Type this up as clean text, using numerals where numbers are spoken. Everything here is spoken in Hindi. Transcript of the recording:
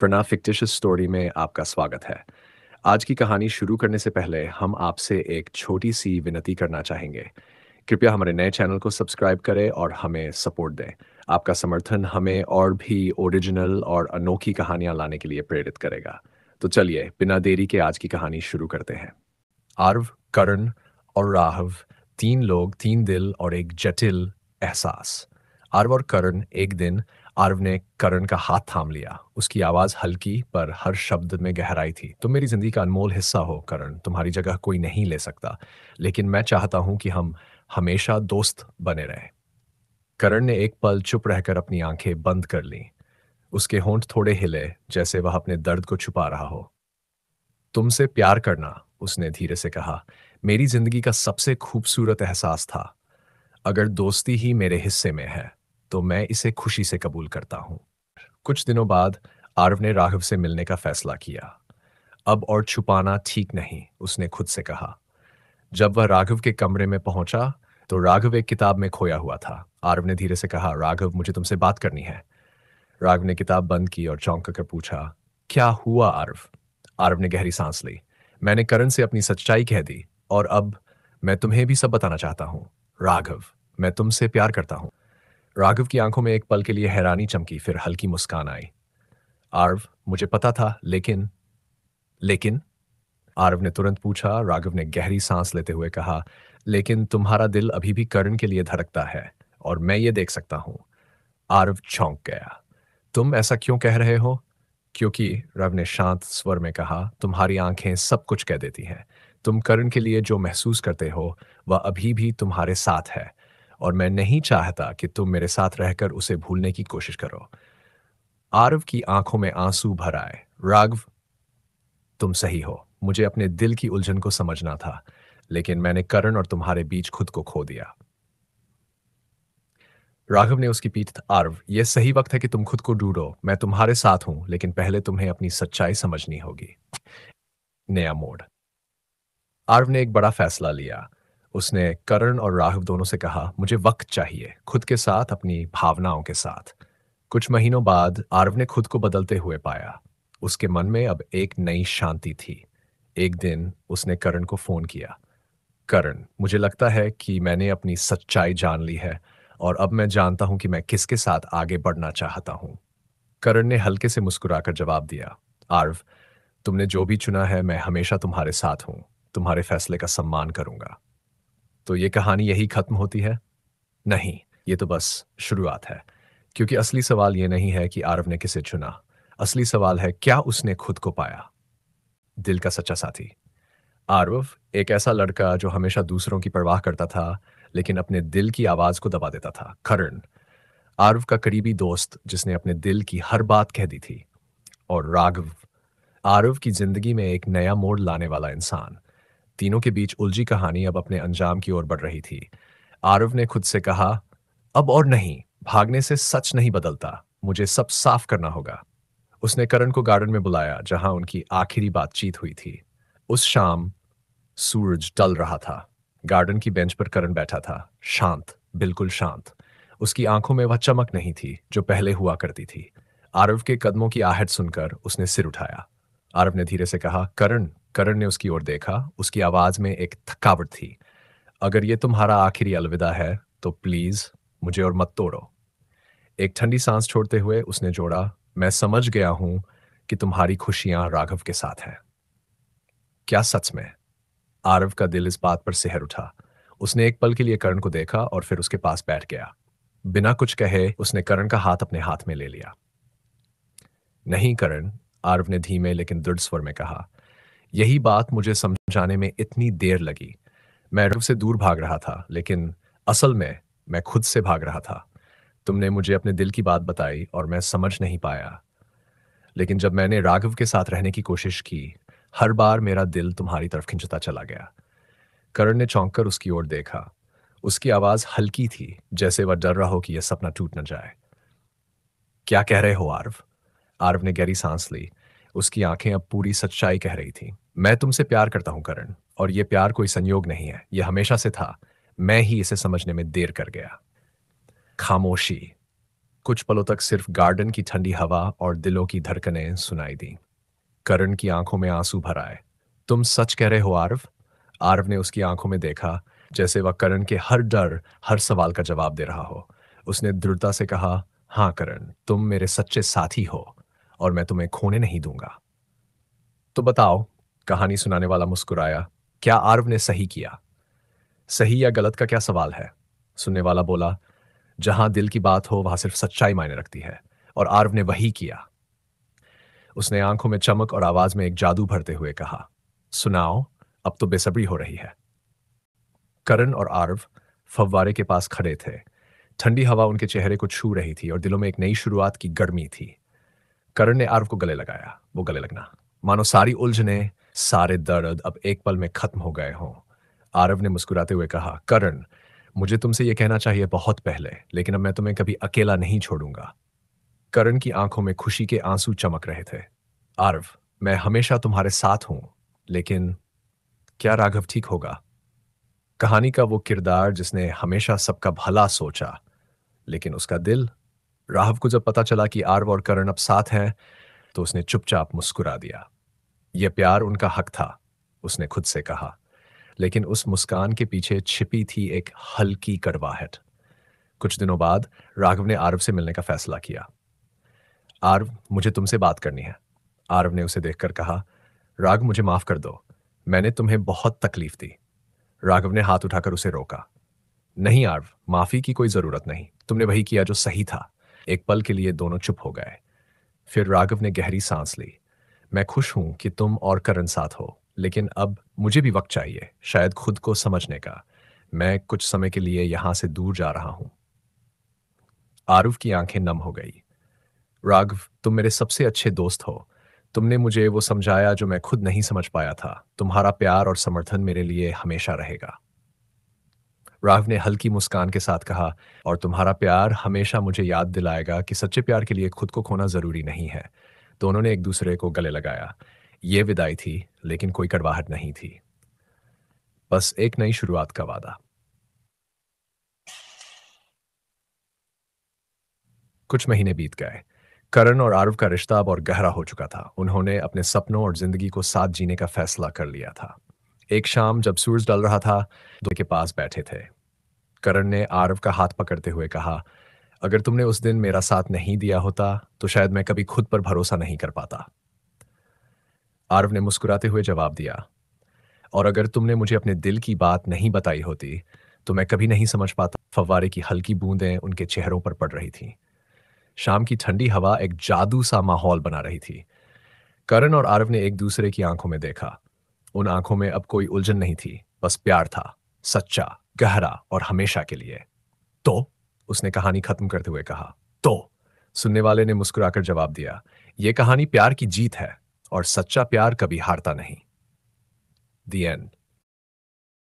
प्रणा फिक्टिशियस स्टोरी में आपका स्वागत है। आज की कहानी शुरू करने से पहले हम आपसे एक छोटी सी विनती करना चाहेंगे। कृपया हमारे नए चैनल को सब्सक्राइब करें और हमें सपोर्ट दें। आपका समर्थन हमें और भी ओरिजिनल और अनोखी कहानियां लाने के लिए प्रेरित करेगा। तो चलिए बिना देरी के आज की कहानी शुरू करते हैं। आर्व, करण और राघव, तीन लोग, तीन दिल और एक जटिल एहसास। आर्व और करण। एक दिन आर्व ने करण का हाथ थाम लिया। उसकी आवाज हल्की पर हर शब्द में गहराई थी। तुम मेरी जिंदगी का अनमोल हिस्सा हो करण, तुम्हारी जगह कोई नहीं ले सकता, लेकिन मैं चाहता हूं कि हम हमेशा दोस्त बने रहें। करण ने एक पल चुप रहकर अपनी आंखें बंद कर लीं। उसके होंठ थोड़े हिले, जैसे वह अपने दर्द को छुपा रहा हो। तुमसे प्यार करना, उसने धीरे से कहा, मेरी जिंदगी का सबसे खूबसूरत एहसास था। अगर दोस्ती ही मेरे हिस्से में है तो मैं इसे खुशी से कबूल करता हूं। कुछ दिनों बाद आरव ने राघव से मिलने का फैसला किया। अब और छुपाना ठीक नहीं, उसने खुद से कहा। जब वह राघव के कमरे में पहुंचा तो राघव एक किताब में खोया हुआ था। आरव ने धीरे से कहा, राघव, मुझे तुमसे बात करनी है। राघव ने किताब बंद की और चौंक कर पूछा, क्या हुआ आरव? आरव ने गहरी सांस ली। मैंने करण से अपनी सच्चाई कह दी और अब मैं तुम्हें भी सब बताना चाहता हूँ। राघव, मैं तुमसे प्यार करता हूँ। राघव की आंखों में एक पल के लिए हैरानी चमकी, फिर हल्की मुस्कान आई। आरव, मुझे पता था, लेकिन आरव ने तुरंत पूछा। राघव ने गहरी सांस लेते हुए कहा, लेकिन तुम्हारा दिल अभी भी करण के लिए धड़कता है और मैं ये देख सकता हूं। आरव चौंक गया। तुम ऐसा क्यों कह रहे हो? क्योंकि, रव ने शांत स्वर में कहा, तुम्हारी आंखें सब कुछ कह देती हैं। तुम करण के लिए जो महसूस करते हो वह अभी भी तुम्हारे साथ है और मैं नहीं चाहता कि तुम मेरे साथ रहकर उसे भूलने की कोशिश करो। आरव की आंखों में आंसू भर आए। राघव, तुम सही हो, मुझे अपने दिल की उलझन को समझना था, लेकिन मैंने करण और तुम्हारे बीच खुद को खो दिया। राघव ने उसकी पीठ। आरव, यह सही वक्त है कि तुम खुद को ढूंढो। मैं तुम्हारे साथ हूं, लेकिन पहले तुम्हें अपनी सच्चाई समझनी होगी। नया मोड़। आरव ने एक बड़ा फैसला लिया। उसने करण और राघव दोनों से कहा, मुझे वक्त चाहिए, खुद के साथ, अपनी भावनाओं के साथ। कुछ महीनों बाद आरव ने खुद को बदलते हुए पाया। उसके मन में अब एक नई शांति थी। एक दिन उसने करण को फोन किया। करण, मुझे लगता है कि मैंने अपनी सच्चाई जान ली है और अब मैं जानता हूं कि मैं किसके साथ आगे बढ़ना चाहता हूं। करण ने हल्के से मुस्कुराकर जवाब दिया, आरव, तुमने जो भी चुना है, मैं हमेशा तुम्हारे साथ हूं। तुम्हारे फैसले का सम्मान करूंगा। तो ये कहानी यही खत्म होती है? नहीं, ये तो बस शुरुआत है। क्योंकि असली सवाल ये नहीं है कि आरव ने किसे चुना। असली सवाल है, क्या उसने खुद को पाया? दिल का सच्चा साथी। आरव, एक ऐसा लड़का जो हमेशा दूसरों की परवाह करता था, लेकिन अपने दिल की आवाज को दबा देता था। करण, आरव का करीबी दोस्त जिसने अपने दिल की हर बात कह दी थी। और राघव, आरव की जिंदगी में एक नया मोड़ लाने वाला इंसान। तीनों के बीच उलझी कहानी अब अपने अंजाम की ओर बढ़ रही थी। आरव ने खुद से कहा, अब और नहीं, भागने से सच नहीं बदलता, मुझे सब साफ करना होगा। उसने करण को गार्डन में बुलाया, जहां उनकी आखिरी बातचीत हुई थी। उस शाम सूरज ढल रहा था। गार्डन की बेंच पर करण बैठा था, शांत, बिल्कुल शांत। उसकी आंखों में वह चमक नहीं थी जो पहले हुआ करती थी। आरव के कदमों की आहट सुनकर उसने सिर उठाया। आरव ने धीरे से कहा, करण। करण ने उसकी ओर देखा। उसकी आवाज में एक थकावट थी। अगर ये तुम्हारा आखिरी अलविदा है तो प्लीज मुझे और मत तोड़ो। एक ठंडी सांस छोड़ते हुए उसने जोड़ा, मैं समझ गया हूं कि तुम्हारी खुशियां राघव के साथ हैं। क्या सच में? आरव का दिल इस बात पर सिहर उठा। उसने एक पल के लिए करण को देखा और फिर उसके पास बैठ गया। बिना कुछ कहे उसने करण का हाथ अपने हाथ में ले लिया। नहीं करण, आरव ने धीमे लेकिन दृढ़ स्वर में कहा, यही बात मुझे समझाने में इतनी देर लगी। मैं राघव से दूर भाग रहा था, लेकिन असल में मैं खुद से भाग रहा था। तुमने मुझे अपने दिल की बात बताई और मैं समझ नहीं पाया, लेकिन जब मैंने राघव के साथ रहने की कोशिश की, हर बार मेरा दिल तुम्हारी तरफ खिंचता चला गया। करण ने चौंक कर उसकी ओर देखा। उसकी आवाज हल्की थी, जैसे वह डर रहा हो कि यह सपना टूट न जाए। क्या कह रहे हो आरव? आरव ने गहरी सांस ली। उसकी आंखें अब पूरी सच्चाई कह रही थी। मैं तुमसे प्यार करता हूं करण, और यह प्यार कोई संयोग नहीं है, यह हमेशा से था। मैं ही इसे समझने में देर कर गया। खामोशी। कुछ पलों तक सिर्फ गार्डन की ठंडी हवा और दिलों की धड़कनें सुनाई दी। करण की आंखों में आंसू भर आए। तुम सच कह रहे हो आरव? आरव ने उसकी आंखों में देखा, जैसे वह करण के हर डर, हर सवाल का जवाब दे रहा हो। उसने दृढ़ता से कहा, हाँ करण, तुम मेरे सच्चे साथी हो और मैं तुम्हें खोने नहीं दूंगा। तो बताओ, कहानी सुनाने वाला मुस्कुराया, क्या आरव ने सही किया? सही या गलत का क्या सवाल है? सुनने वाला बोला, जहां दिल की बात हो वहां सिर्फ सच्चाई मायने रखती है, और आरव ने वही किया। उसने आंखों में चमक और आवाज में एक जादू भरते हुए कहा, सुनाओ, अब तो बेसब्री हो रही है। करण और आरव फव्वारे के पास खड़े थे। ठंडी हवा उनके चेहरे को छू रही थी और दिलों में एक नई शुरुआत की गर्मी थी। करण ने आरव को गले लगाया, वो गले लगना, मानो सारी उलझने, सारे दर्द अब एक पल में खत्म हो गए हों। आरव ने मुस्कुराते हुए कहा, करण, मुझे तुमसे यह कहना चाहिए बहुत पहले, लेकिन अब मैं तुम्हें कभी अकेला नहीं छोड़ूंगा। करण की आंखों में खुशी के आंसू चमक रहे थे। आरव, मैं हमेशा तुम्हारे साथ हूं, लेकिन क्या राघव ठीक होगा? कहानी का वो किरदार जिसने हमेशा सबका भला सोचा, लेकिन उसका दिल। राघव को जब पता चला कि आरव और करण अब साथ हैं, तो उसने चुपचाप मुस्कुरा दिया। यह प्यार उनका हक था, उसने खुद से कहा, लेकिन उस मुस्कान के पीछे छिपी थी एक हल्की कड़वाहट। कुछ दिनों बाद राघव ने आरव से मिलने का फैसला किया। आरव, मुझे तुमसे बात करनी है। आरव ने उसे देखकर कहा, राघव, मुझे माफ कर दो, मैंने तुम्हें बहुत तकलीफ दी। राघव ने हाथ उठाकर उसे रोका। नहीं आरव, माफी की कोई जरूरत नहीं, तुमने वही किया जो सही था। एक पल के लिए दोनों चुप हो गए। फिर राघव ने गहरी सांस ली। मैं खुश हूं कि तुम और करण साथ हो, लेकिन अब मुझे भी वक्त चाहिए, शायद खुद को समझने का। मैं कुछ समय के लिए यहां से दूर जा रहा हूं। आरव की आंखें नम हो गई। राघव, तुम मेरे सबसे अच्छे दोस्त हो। तुमने मुझे वो समझाया जो मैं खुद नहीं समझ पाया था। तुम्हारा प्यार और समर्थन मेरे लिए हमेशा रहेगा। राघव ने हल्की मुस्कान के साथ कहा, और तुम्हारा प्यार हमेशा मुझे याद दिलाएगा कि सच्चे प्यार के लिए खुद को खोना जरूरी नहीं है। दोनों ने एक दूसरे को गले लगाया। ये विदाई थी, लेकिन कोई कड़वाहट नहीं थी, बस एक नई शुरुआत का वादा। कुछ महीने बीत गए। करण और आरव का रिश्ता अब और गहरा हो चुका था। उन्होंने अपने सपनों और जिंदगी को साथ जीने का फैसला कर लिया था। एक शाम जब सूरज ढल रहा था, दो के पास बैठे थे। करण ने आरव का हाथ पकड़ते हुए कहा, अगर तुमने उस दिन मेरा साथ नहीं दिया होता, तो शायद मैं कभी खुद पर भरोसा नहीं कर पाता। आरव ने मुस्कुराते हुए जवाब दिया, और अगर तुमने मुझे अपने दिल की बात नहीं बताई होती, तो मैं कभी नहीं समझ पाता। फव्वारे की हल्की बूंदें उनके चेहरों पर पड़ रही थीं। शाम की ठंडी हवा एक जादू सा माहौल बना रही थी। करण और आरव ने एक दूसरे की आंखों में देखा। उन आंखों में अब कोई उलझन नहीं थी, बस प्यार था, सच्चा, गहरा और हमेशा के लिए। तो उसने कहानी खत्म करते हुए कहा। तो सुनने वाले ने मुस्कुराकर जवाब दिया, यह कहानी प्यार की जीत है, और सच्चा प्यार कभी हारता नहीं। The end.